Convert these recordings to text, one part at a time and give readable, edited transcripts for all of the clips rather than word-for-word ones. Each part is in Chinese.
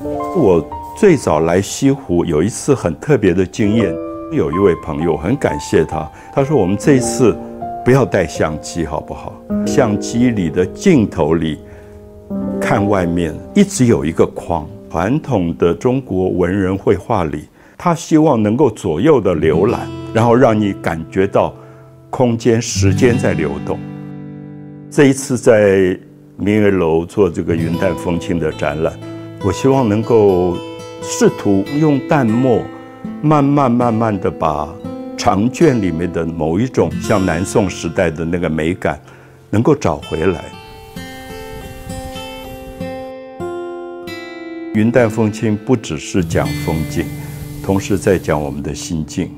我最早来西湖有一次很特别的经验，有一位朋友很感谢他，他说我们这一次不要带相机好不好？相机里的镜头里看外面一直有一个框。传统的中国文人绘画里，他希望能够左右的浏览，然后让你感觉到空间、时间在流动。这一次在明月楼做这个云淡风轻的展览，我希望能够试图用淡墨，慢慢的把长卷里面的某一种像南宋时代的那个美感，能够找回来。云淡风轻不只是讲风景，同时在讲我们的心境。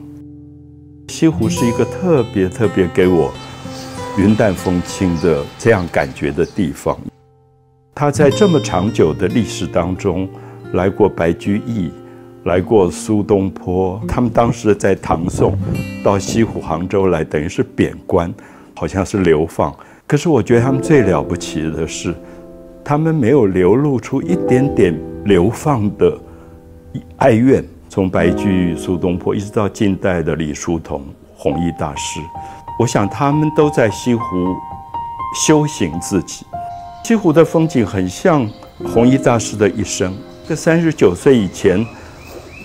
西湖是一个特别给我云淡风轻的这样感觉的地方。它在这么长久的历史当中，来过白居易，来过苏东坡，他们当时在唐宋到西湖杭州来，等于是贬官，好像是流放。可是我觉得他们最了不起的是，他们没有流露出一点点流放的哀怨。从白居易、苏东坡一直到近代的李叔同、弘一大师，我想他们都在西湖修行自己。西湖的风景很像弘一大师的一生。在39岁以前，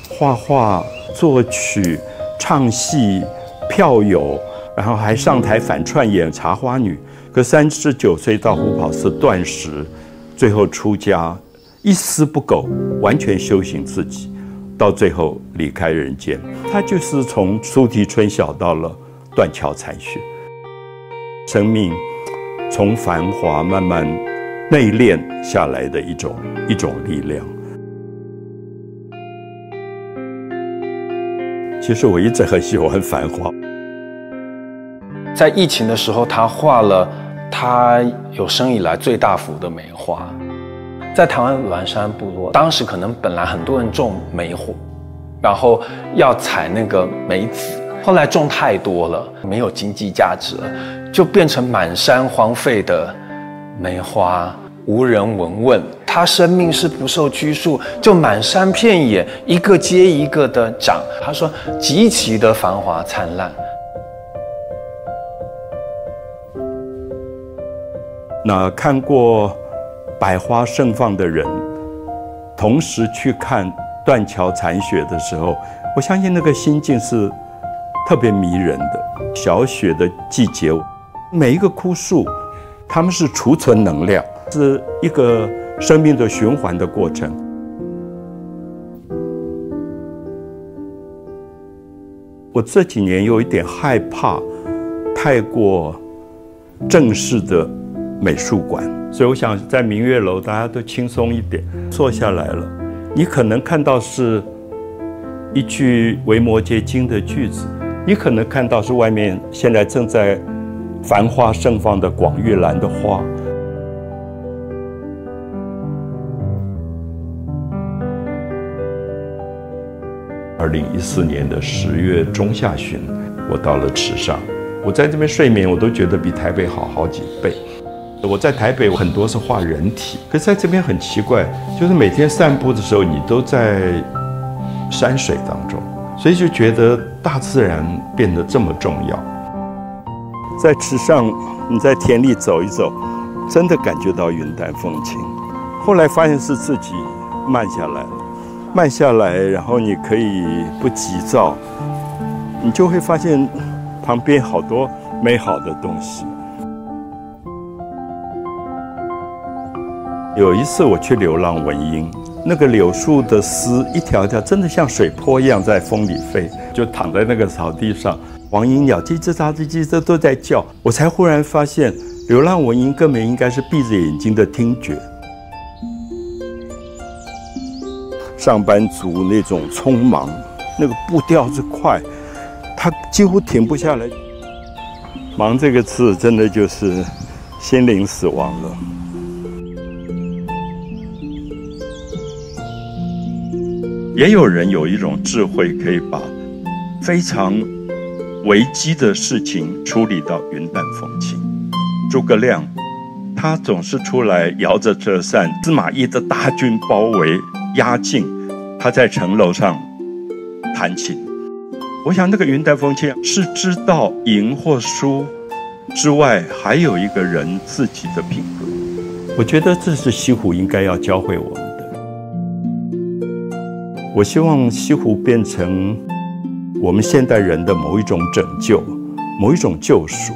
画画、作曲、唱戏、票友，然后还上台反串演茶花女。可39岁到虎跑寺断食，最后出家，一丝不苟，完全修行自己，到最后离开人间。他就是从苏堤春晓到了断桥残雪，生命从繁华慢慢内敛下来的一种力量。其实我一直很喜欢繁华。在疫情的时候，他画了他有生以来最大幅的梅花。在台湾鸾山部落，当时可能本来很多人种梅火，然后要采那个梅子，后来种太多了，没有经济价值了，就变成满山荒废的梅花，无人闻问。他生命是不受拘束，就满山遍野，一个接一个的长。他说极其的繁华灿烂。那看过百花盛放的人，同时去看断桥残雪的时候，我相信那个心境是特别迷人的。小雪的季节，每一个枯树，它们是储存能量，是一个生命的循环的过程。我这几年有一点害怕太过正式的美术馆，所以我想在明月楼大家都轻松一点，坐下来了，你可能看到是一句维摩诘经的句子，你可能看到是外面现在正在繁花盛放的广玉兰的花。2014年的10月中下旬，我到了池上，我在这边睡眠我都觉得比台北好几倍。我在台北很多是画人体，可是在这边很奇怪，就是每天散步的时候你都在山水当中，所以就觉得大自然变得这么重要。在池上，你在田里走一走，真的感觉到云淡风轻。后来发现是自己慢下来，然后你可以不急躁，你就会发现旁边好多美好的东西。有一次我去流浪文英，那个柳树的丝一条一条，真的像水波一样在风里飞，就躺在那个草地上，黄莺鸟叽叽喳叽叽叽都在叫，我才忽然发现，流浪文莺根本应该是闭着眼睛的听觉。上班族那种匆忙，那个步调之快，他几乎停不下来。忙这个字真的就是心灵死亡了。也有人有一种智慧，可以把非常危机的事情处理到云淡风轻。诸葛亮，他总是出来摇着折扇，司马懿的大军包围，压境，他在城楼上弹琴。我想那个云淡风轻是知道赢或输之外，还有一个人自己的品格。我觉得这是西湖应该要教会我们的。我希望西湖变成我们现代人的某一种拯救，某一种救赎。